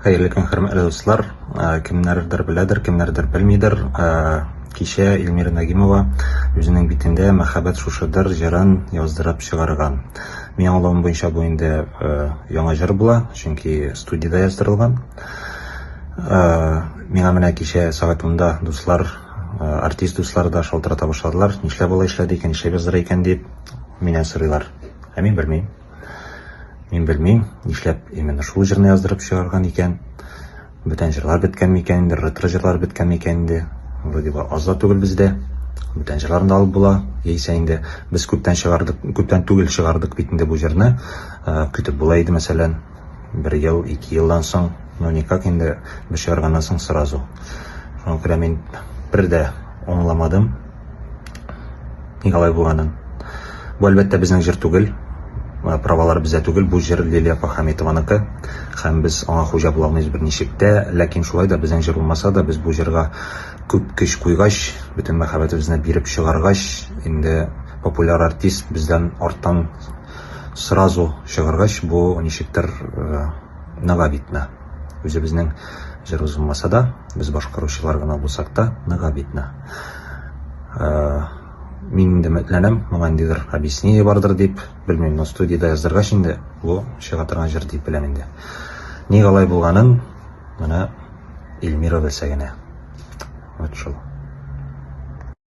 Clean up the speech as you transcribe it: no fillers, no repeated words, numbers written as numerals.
Хәерле көн, хөрмәтле дуслар. Кемнәрдер беләдер, кемнәрдер белмидер. Кичә Илмира Нагимова үзенең битендә "Мәхәббәт шушыдыр" җырын яздырып чыгарган. Мин аңлавым буенча бу инде яңа җыр була, чөнки студияда яздырылган. Миңа менә кичә сәгать 10-да дуслар, артист дуслар да шалтырата башладылар. Нишләп алай эшләде икән, нишләп яздыра икән дип миннән сорыйлар. Мин белмим. Мин белмим, нишләп именно шул җырны яздырып чыгарган икән. Бүтән җырлар беткән микән инде, ретро җырлар беткән микән инде. Вроде бы аз да түгел бездә. Бүтән җырлар да алып була. Яисә инде без күптән түгел чыгардык бит инде бу җырны. Көтеп була иде, мәсәлән, 1 ел, 2 елдан соң, но никак инде без чыгарганнан соң сразу. Шуңа күрә мин бер дә аңламадым ник алай булганын. Бу әлбәттә безнең җыр түгел. Правалар бездә түгел, бу җыр Лилия Пахаметованыкы, һәм без аңа хуҗа була алмыйбыз берничек тә, ләкин шулай да безнең җыр булмаса да, без бу җырга күп көч куйгач, бөтен мәхәббәтебезне биреп чыгаргач, инде популяр артист бездән арттан сразу чыгаргач, бу ничектер ныга битне. Үзебезнең җырыбыз булмаса да, без башкаручылар гына булсак та, ныга битне. Мин инде өметләнәм, моңа ниндидер объяснение бардыр дип, белмим, но студияда яздыргач инде бу чыга торган җыр дип беләм инде. Ник алай булганын моны Илмира белсә генә. Вот шул.